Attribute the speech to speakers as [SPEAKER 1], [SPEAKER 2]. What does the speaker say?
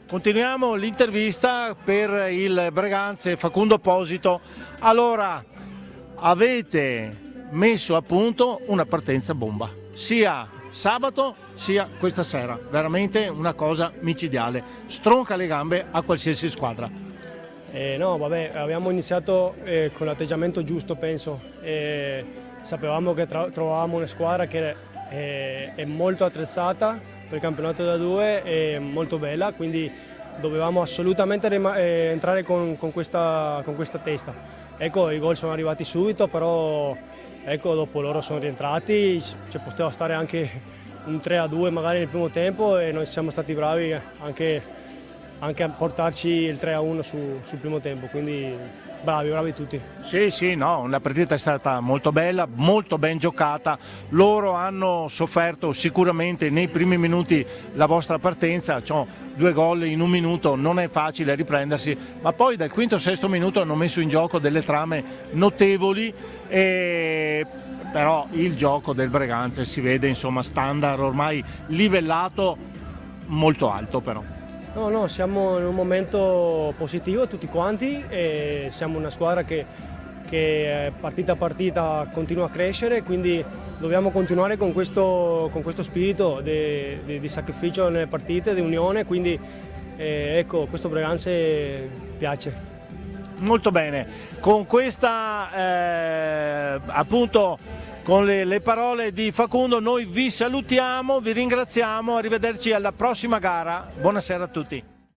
[SPEAKER 1] Continuiamo l'intervista per il Breganze Facundo Posito. Allora, avete messo a punto una partenza bomba, sia sabato sia questa sera, veramente una cosa micidiale, stronca le gambe a qualsiasi squadra.
[SPEAKER 2] No, vabbè, abbiamo iniziato con l'atteggiamento giusto, penso. Sapevamo che trovavamo una squadra che è molto attrezzata per il campionato da due, è molto bella, quindi dovevamo assolutamente entrare con questa testa. Ecco, i gol sono arrivati subito, però ecco, dopo loro sono rientrati, ci poteva stare anche un 3-2 magari nel primo tempo e noi siamo stati bravi anche a portarci il 3-1 sul primo tempo, quindi bravi tutti.
[SPEAKER 1] Sì, no, la partita è stata molto bella, molto ben giocata, loro hanno sofferto sicuramente nei primi minuti la vostra partenza, cioè 2 gol in un minuto, non è facile riprendersi, ma poi dal quinto al sesto minuto hanno messo in gioco delle trame notevoli, però il gioco del Breganze si vede, insomma, standard ormai livellato, molto alto però.
[SPEAKER 2] No, siamo in un momento positivo tutti quanti e siamo una squadra che partita a partita continua a crescere, quindi dobbiamo continuare con questo spirito di sacrificio nelle partite, di unione, quindi ecco, questo Breganze piace.
[SPEAKER 1] Molto bene, con questa appunto con le parole di Facundo noi vi salutiamo, vi ringraziamo, arrivederci alla prossima gara, buonasera a tutti.